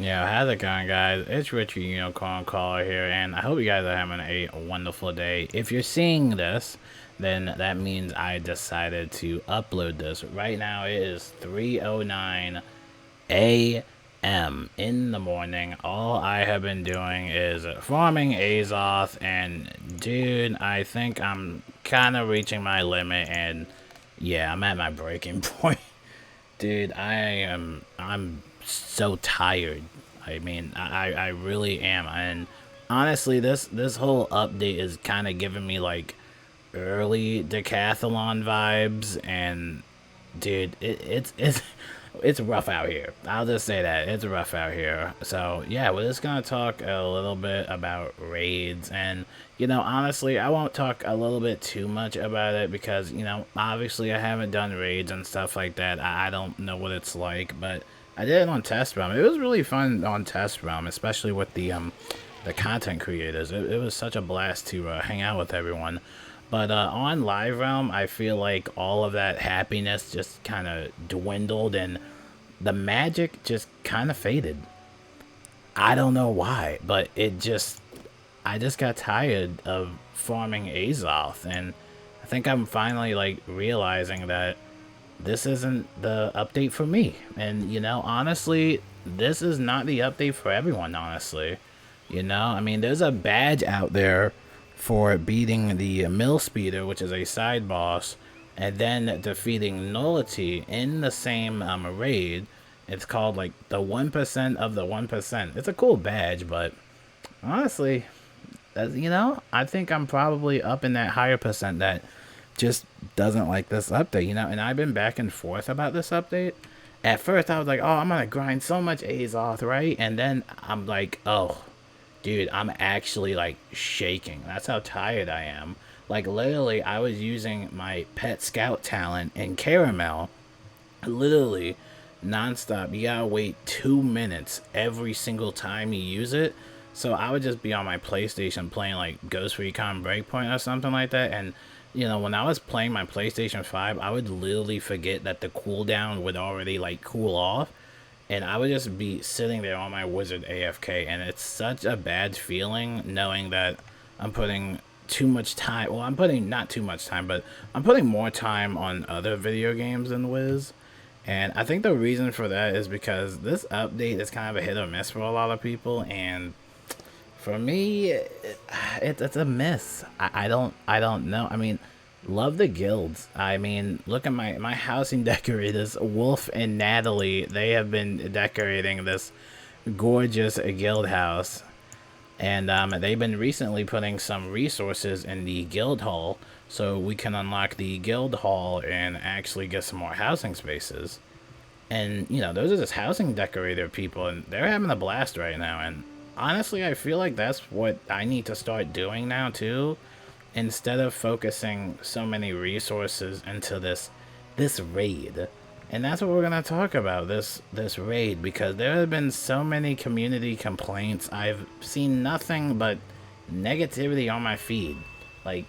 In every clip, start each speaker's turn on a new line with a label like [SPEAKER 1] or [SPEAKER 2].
[SPEAKER 1] Yeah, how's it going, guys? It's Richard Unicorn Caller here, and I hope you guys are having a wonderful day. If you're seeing this, then that means I decided to upload this. Right now, it is 3:09 a.m. in the morning. All I have been doing is farming Azoth, and dude, I think I'm kind of reaching my limit, and yeah, I'm at my breaking point. Dude, I'm so tired. I mean, I really am. And honestly, this whole update is kind of giving me like early decathlon vibes, and dude, it's rough out here. I'll just say that it's rough out here. So yeah, we're just gonna talk a little bit about raids, and honestly, I won't talk a little bit too much about it because obviously I haven't done raids and stuff like that. I don't know what it's like, but I did it on test realm. It was really fun on test realm, especially with the content creators. It was such a blast to hang out with everyone. But on Live Realm, I feel like all of that happiness just kind of dwindled and the magic just kind of faded. I don't know why, but I just got tired of farming Azoth, and I think I'm finally like realizing that this isn't the update for me. And honestly, this is not the update for everyone, honestly. I mean, there's a badge out there for beating the Mill Speeder, which is a side boss, and then defeating Nullity in the same raid. It's called like the 1% of the 1%. It's a cool badge, but honestly, I think I'm probably up in that higher percent that just doesn't like this update, and I've been back and forth about this update. At first, I was like, oh, I'm gonna grind so much Azoth, right? And then I'm like, oh, dude, I'm actually like shaking. That's how tired I am. Like literally, I was using my pet scout talent in Caramel, literally nonstop. You gotta wait 2 minutes every single time you use it. So I would just be on my PlayStation playing like Ghost Recon Breakpoint or something like that. And when I was playing my PlayStation 5, I would literally forget that the cooldown would already like cool off, and I would just be sitting there on my wizard AFK, and it's such a bad feeling knowing that I'm putting too much time. Well, I'm putting not too much time, but I'm putting more time on other video games than Wiz. And I think the reason for that is because this update is kind of a hit or miss for a lot of people, and for me, it's a miss. I don't know. I mean, love the guilds. I mean, look at my housing decorators, Wolf and Natalie. They have been decorating this gorgeous guild house, and they've been recently putting some resources in the guild hall so we can unlock the guild hall and actually get some more housing spaces. And those are just housing decorator people, and they're having a blast right now. And honestly, I feel like that's what I need to start doing now too, instead of focusing so many resources into this raid. And that's what we're gonna talk about, this raid, because there have been so many community complaints. I've seen nothing but negativity on my feed, like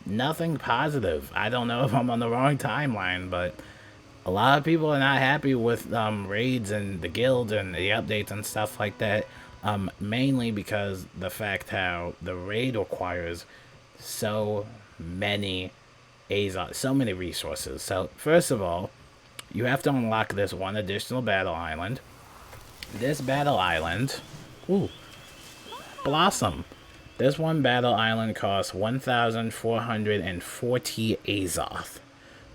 [SPEAKER 1] nothing positive. I don't know if I'm on the wrong timeline, but a lot of people are not happy with raids and the guild and the updates and stuff like that. Mainly because the fact how the raid requires so many Azoth, so many resources. So first of all, you have to unlock this one additional battle island. This battle island, ooh, Blossom. This one battle island costs 1,440 Azoth.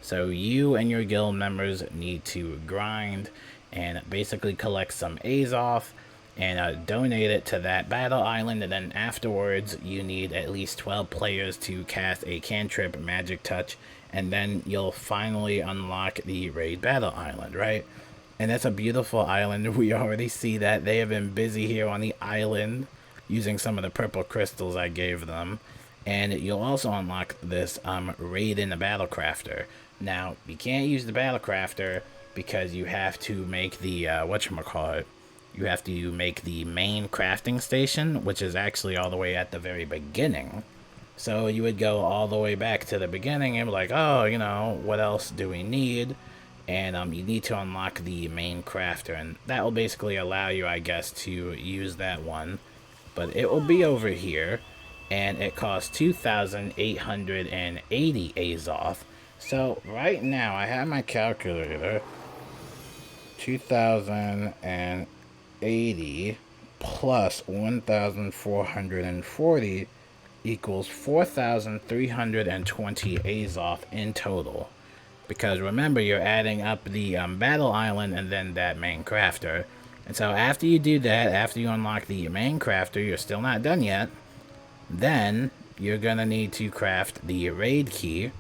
[SPEAKER 1] So you and your guild members need to grind and basically collect some Azoth and donate it to that battle island, and then afterwards you need at least 12 players to cast a cantrip magic touch, and then you'll finally unlock the raid battle island, right? And that's a beautiful island. We already see that they have been busy here on the island using some of the purple crystals I gave them. And you'll also unlock this raid in the battle crafter. Now you can't use the battle crafter because you have to make the whatchamacallit, you have to make the main crafting station, which is actually all the way at the very beginning. So you would go all the way back to the beginning and be like, oh, what else do we need? and you need to unlock the main crafter, and that will basically allow you, I guess, to use that one. But it will be over here, and it costs 2,880 Azoth. So right now I have my calculator. 2,080 plus 1,440 equals 4,320 Azoth in total. Because remember, you're adding up the battle island and then that main crafter. And so after you do that, after you unlock the main crafter, you're still not done yet. Then you're going to need to craft the raid key.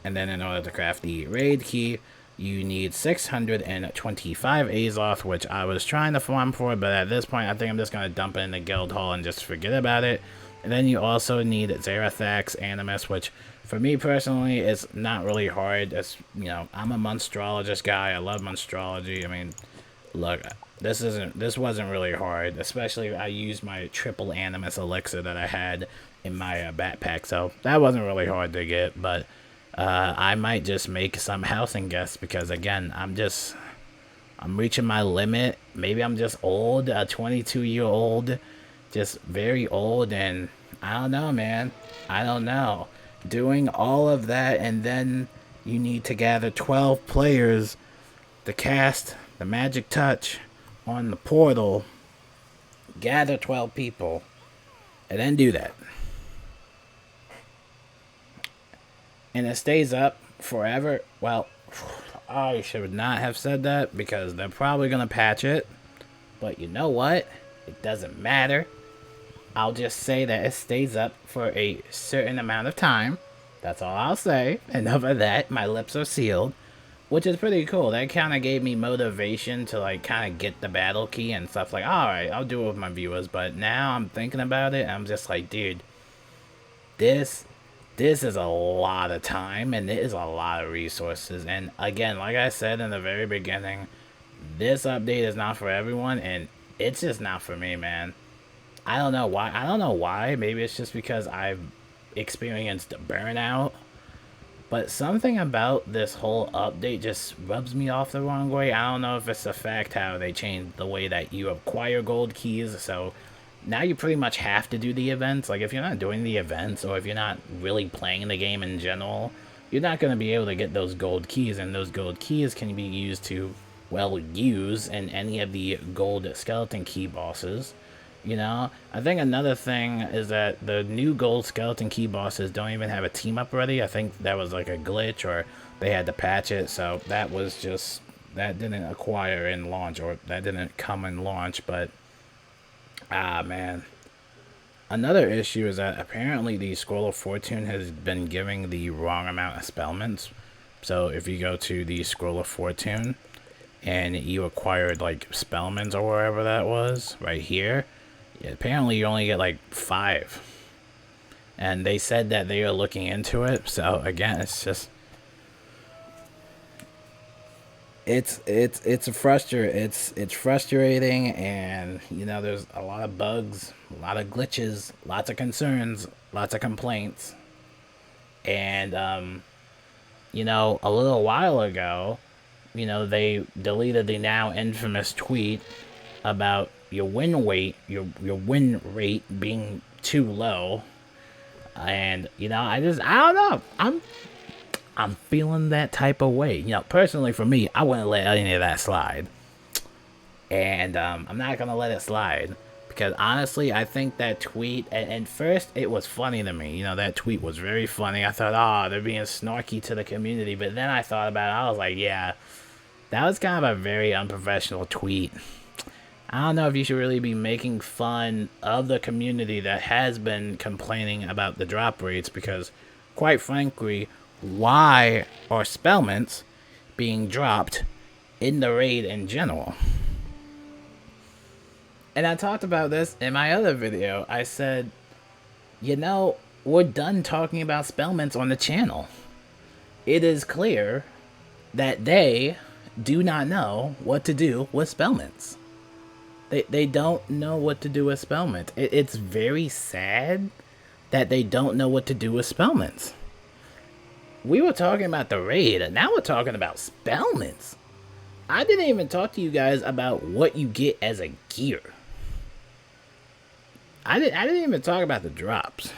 [SPEAKER 1] And then in order to craft the raid key, you need 625 Azoth, which I was trying to farm for, but at this point I think I'm just going to dump it in the guild hall and just forget about it. And then you also need Zarathax Animus, which for me personally is not really hard. It's, you know, I'm a monstrologist guy. I love monstrology. I mean, look, this wasn't really hard, especially I used my triple Animus elixir that I had in my backpack, so that wasn't really hard to get. But I might just make some housing guests because, again, I'm reaching my limit. Maybe I'm just old, a 22-year-old, just very old, and I don't know, man. I don't know. Doing all of that, and then you need to gather 12 players to cast the magic touch on the portal. Gather 12 people, and then do that. And it stays up forever. Well, I should not have said that because they're probably going to patch it. But you know what? It doesn't matter. I'll just say that it stays up for a certain amount of time. That's all I'll say. Enough of that. My lips are sealed. Which is pretty cool. That kind of gave me motivation to, like, kind of get the battle key and stuff. Like, alright, I'll do it with my viewers. But now I'm thinking about it, and I'm just like, dude, this is a lot of time, and it is a lot of resources. And again, like I said in the very beginning, this update is not for everyone, and it's just not for me, man. I don't know why. Maybe it's just because I've experienced burnout. But something about this whole update just rubs me off the wrong way. I don't know if it's the fact how they changed the way that you acquire gold keys, so now you pretty much have to do the events. Like, if you're not doing the events, or if you're not really playing the game in general, you're not going to be able to get those gold keys, and those gold keys can be used to, well, use in any of the gold skeleton key bosses. You know, I think another thing is that the new gold skeleton key bosses don't even have a team up ready. I think that was like a glitch, or they had to patch it, so that was just, that didn't acquire in launch, or that didn't come in launch. But man, another issue is that apparently the Scroll of Fortune has been giving the wrong amount of Spelmans. So if you go to the Scroll of Fortune and you acquired like Spelmans or wherever that was, right here, apparently you only get like 5. And they said that they are looking into it. So again, it's just, it's frustrating, and you know, there's a lot of bugs, a lot of glitches, lots of concerns, lots of complaints. And you know, a little while ago, you know, they deleted the now infamous tweet about your win rate being too low. And you know, I don't know, I'm feeling that type of way. You know, personally for me, I wouldn't let any of that slide. And I'm not going to let it slide. Because honestly, I think that tweet, and first it was funny to me. You know, that tweet was very funny. I thought, oh, they're being snarky to the community. But then I thought about it. I was like, yeah, that was kind of a very unprofessional tweet. I don't know if you should really be making fun of the community that has been complaining about the drop rates. Because, quite frankly, why are Spelmans being dropped in the raid in general? And I talked about this in my other video. I said, you know, we're done talking about Spelmans on the channel. It is clear that they do not know what to do with Spelmans. They don't know what to do with Spelmans. It's very sad that they don't know what to do with Spelmans. We were talking about the raid, and now we're talking about Spelmans. I didn't even talk to you guys about what you get as a gear. I didn't even talk about the drops.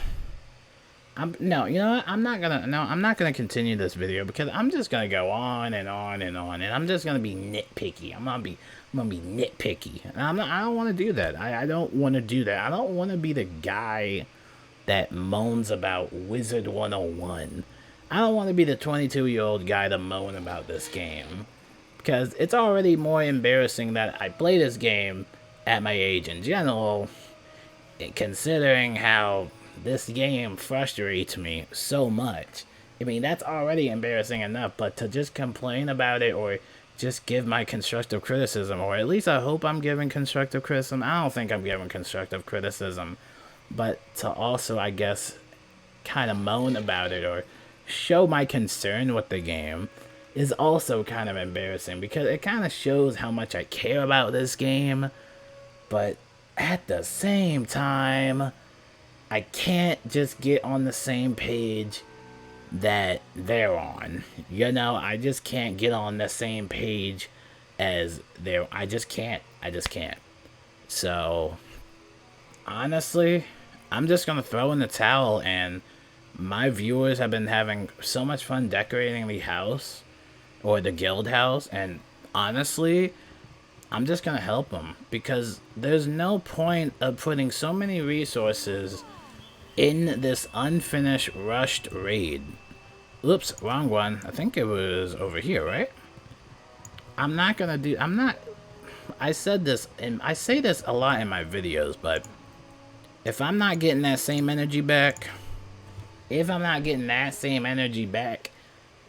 [SPEAKER 1] No, you know what? I'm not gonna continue this video because I'm just gonna go on and on and on, and I'm just gonna be nitpicky. I'm gonna be nitpicky. And I don't want to do that. I don't want to do that. I don't want to be the guy that moans about Wizard101. I don't want to be the 22-year-old guy to moan about this game, because it's already more embarrassing that I play this game at my age in general, considering how this game frustrates me so much. I mean, that's already embarrassing enough, but to just complain about it or just give my constructive criticism, or at least I hope I'm giving constructive criticism. I don't think I'm giving constructive criticism, but to also, I guess, kind of moan about it or show my concern with the game is also kind of embarrassing, because it kind of shows how much I care about this game, but at the same time, I can't just get on the same page that they're on. You know, I just can't get on the same page as they're. I just can't. So, honestly, I'm just gonna throw in the towel, and my viewers have been having so much fun decorating the house, or the guild house, and honestly, I'm just gonna help them, because there's no point of putting so many resources in this unfinished rushed raid. Oops, wrong one. I think it was over here, right? I said this, and I say this a lot in my videos, but if I'm not getting that same energy back,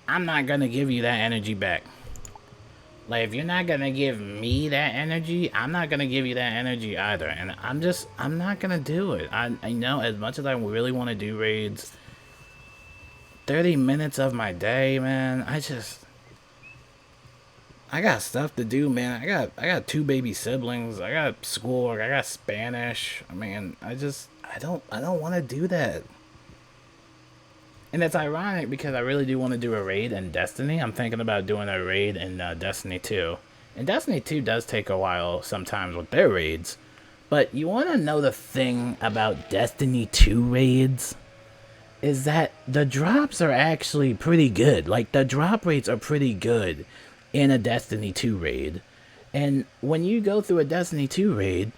[SPEAKER 1] I'm not gonna give you that energy back. Like, if you're not gonna give me that energy, I'm not gonna give you that energy either. And I'm not gonna do it. I know, as much as I really want to do raids, 30 minutes of my day, man, I got stuff to do, man. I got 2 baby siblings. I got schoolwork. I got Spanish. I mean, I don't want to do that. And it's ironic, because I really do want to do a raid in Destiny. I'm thinking about doing a raid in Destiny 2. And Destiny 2 does take a while sometimes with their raids. But you want to know the thing about Destiny 2 raids? Is that the drops are actually pretty good. Like, the drop rates are pretty good in a Destiny 2 raid. And when you go through a Destiny 2 raid,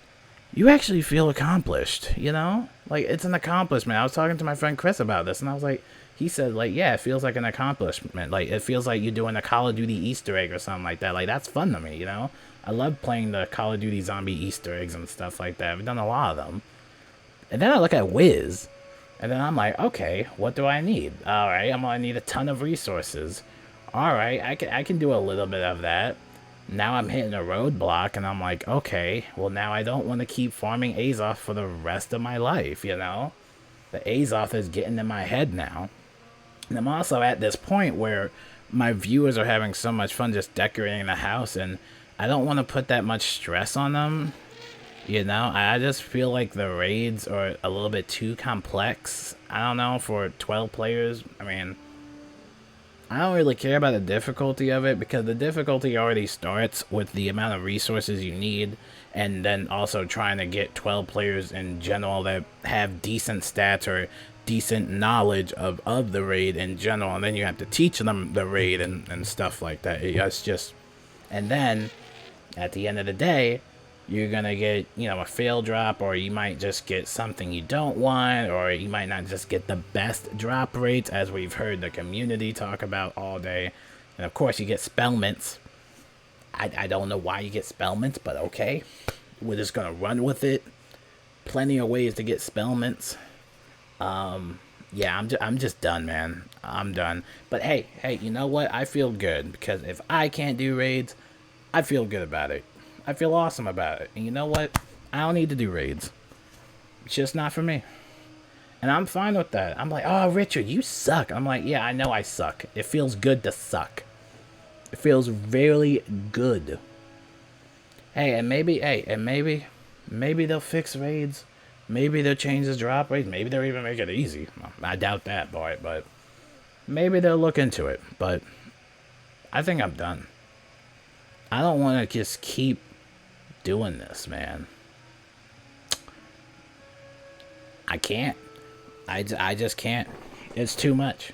[SPEAKER 1] you actually feel accomplished, you know? Like, it's an accomplishment. I was talking to my friend Chris about this, and I was like, he said, like, yeah, it feels like an accomplishment. Like, it feels like you're doing a Call of Duty Easter egg or something like that. Like, that's fun to me, you know? I love playing the Call of Duty zombie Easter eggs and stuff like that. I've done a lot of them. And then I look at Wiz, and then I'm like, okay, what do I need? All right, I'm going to need a ton of resources. All right, I can do a little bit of that. Now I'm hitting a roadblock, and I'm like, okay, well, now I don't want to keep farming Azoth for the rest of my life, you know? The Azoth is getting in my head now. And I'm also at this point where my viewers are having so much fun just decorating the house, and I don't want to put that much stress on them, you know? I just feel like the raids are a little bit too complex. I don't know, for 12 players. I mean, I don't really care about the difficulty of it, because the difficulty already starts with the amount of resources you need, and then also trying to get 12 players in general that have decent stats or decent knowledge of the raid in general, and then you have to teach them the raid and stuff like that. It's just, and then at the end of the day, you're gonna get, you know, a fail drop, or you might just get something you don't want, or you might not just get the best drop rates, as we've heard the community talk about all day. And of course you get Spelmans. I don't know why you get Spelmans, but okay, we're just gonna run with it. Plenty of ways to get Spelmans. Yeah, I'm just done, man. I'm done. But hey, you know what? I feel good, because if I can't do raids, I feel good about it. I feel awesome about it. And you know what? I don't need to do raids. It's just not for me. And I'm fine with that. I'm like, oh, Richard, you suck. I'm like, yeah, I know I suck. It feels good to suck. It feels very good. Hey, and maybe they'll fix raids. Maybe they'll change the drop rate. Maybe they'll even make it easy. I doubt that, boy, but maybe they'll look into it. But I think I'm done. I don't want to just keep doing this, man. I can't. I just can't. It's too much.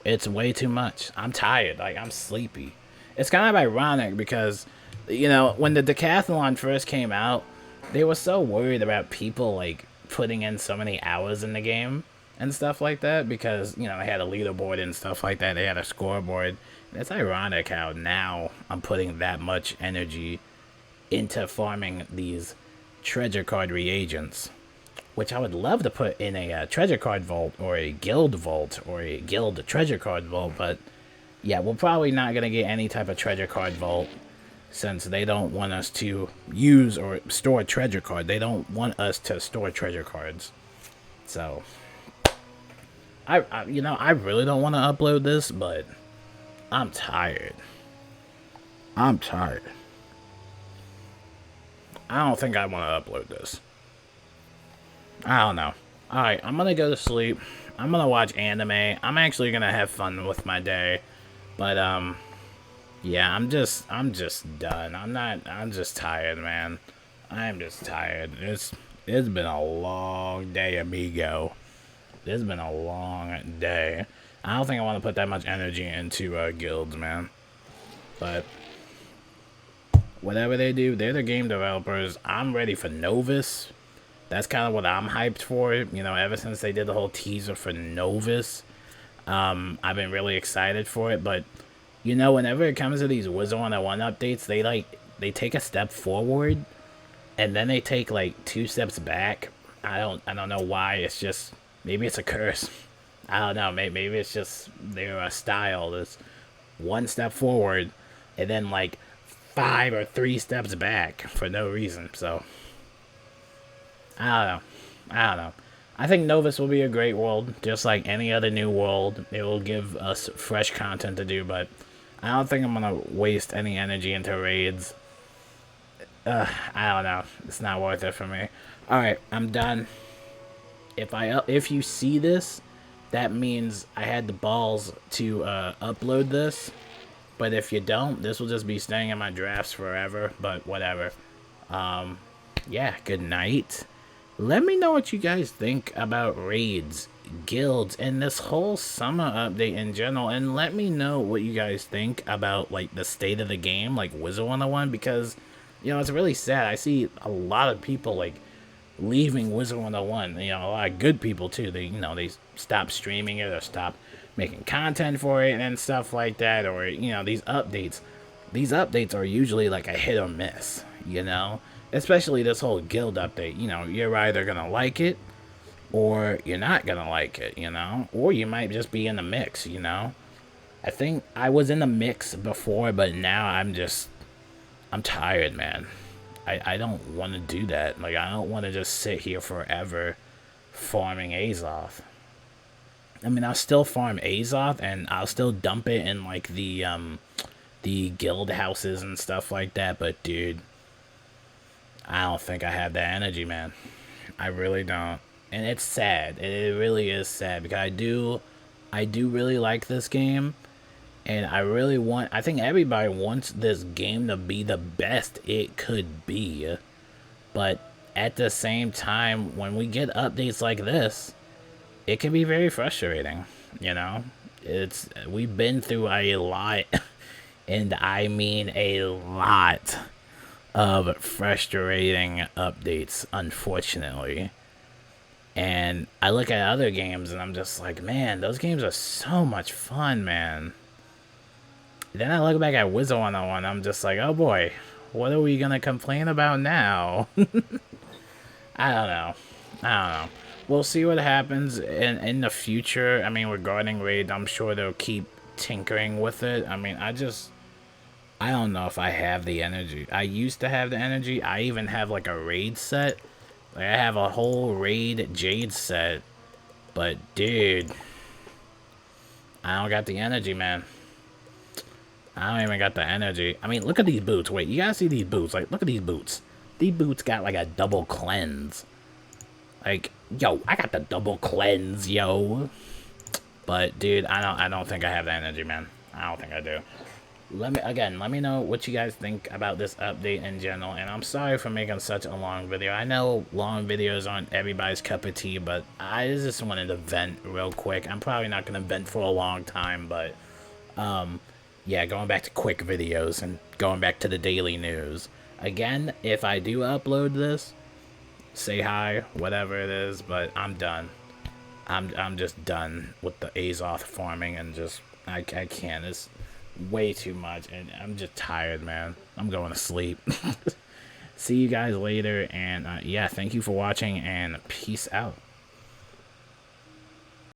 [SPEAKER 1] It's way too much. I'm tired. Like, I'm sleepy. It's kind of ironic because, you know, when the decathlon first came out, they were so worried about people, like, putting in so many hours in the game and stuff like that because, you know, they had a leaderboard and stuff like that. They had a scoreboard. And it's ironic how now I'm putting that much energy into farming these treasure card reagents, which I would love to put in a treasure card vault or a guild vault or a guild treasure card vault, but yeah, we're probably not going to get any type of treasure card vault since they don't want us to use or store treasure card. They don't want us to store treasure cards. So, I you know, I really don't want to upload this, but I'm tired. I'm tired. I don't think I want to upload this. I don't know. Alright, I'm gonna go to sleep. I'm gonna watch anime. I'm actually gonna have fun with my day. But, yeah, I'm just done. I'm just tired, man. I'm just tired. It's been a long day, amigo. It's been a long day. I don't think I want to put that much energy into, guilds, man. But whatever they do, they're the game developers. I'm ready for Novus. That's kind of what I'm hyped for, you know, ever since they did the whole teaser for Novus. I've been really excited for it, but, you know, whenever it comes to these Wizard101 updates, they take a step forward, and then they take, like, 2 steps back. I don't know why. It's just, maybe it's a curse. I don't know, maybe it's just their style. It's 1 step forward, and then, like, 5 or 3 steps back for no reason, so I don't know. I think Novus will be a great world, just like any other new world. It will give us fresh content to do, but I don't think I'm gonna waste any energy into raids. I don't know. It's not worth it for me. Alright, I'm done. If you see this, that means I had the balls to upload this. But if you don't, this will just be staying in my drafts forever. But whatever. Yeah, good night. Let me know what you guys think about raids, guilds, and this whole summer update in general. And let me know what you guys think about, like, the state of the game, like Wizard101, because, you know, it's really sad. I see a lot of people, like, leaving Wizard101. You know, a lot of good people, too. They, you know, they stop streaming it or stop making content for it and stuff like that. Or, you know, these updates are usually, like, a hit or miss, you know? Especially this whole guild update, you know, you're either gonna like it, or you're not gonna like it, you know? Or you might just be in the mix, you know? I think I was in the mix before, but now I'm tired, man. I don't want to do that. Like, I don't want to just sit here forever farming Azoth. I mean, I'll still farm Azoth, and I'll still dump it in, like, the guild houses and stuff like that, but, dude, I don't think I have that energy, man. I really don't. And it's sad. It really is sad because I do really like this game. And I think everybody wants this game to be the best it could be. But at the same time, when we get updates like this, it can be very frustrating, you know? We've been through a lot, and I mean a lot of frustrating updates, unfortunately. And I look at other games and I'm just like, man, those games are so much fun, man. Then I look back at Wizard101, I'm just like, oh boy, what are we gonna complain about now? I don't know. We'll see what happens in the future. I mean, regarding raid, I'm sure they'll keep tinkering with it. I mean, I don't know if I have the energy. I used to have the energy. I even have, like, a raid set. Like, I have a whole raid Jade set. But, dude, I don't got the energy, man. I don't even got the energy. I mean, look at these boots. Wait, you gotta see these boots. Like, look at these boots. These boots got, like, a double cleanse. Like, yo, I got the double cleanse, yo. But dude, I don't think I have the energy, man. I don't think I do. Let me know what you guys think about this update in general, and I'm sorry for making such a long video. I know long videos aren't everybody's cup of tea, but I just wanted to vent real quick. I'm probably not gonna vent for a long time, but yeah, going back to quick videos and going back to the daily news. Again, if I do upload this, say hi, whatever it is, but I'm done. I'm just done with the Azoth farming, and just I can't. It's way too much, and I'm just tired, man. I'm going to sleep. See you guys later, and yeah, thank you for watching, and peace out.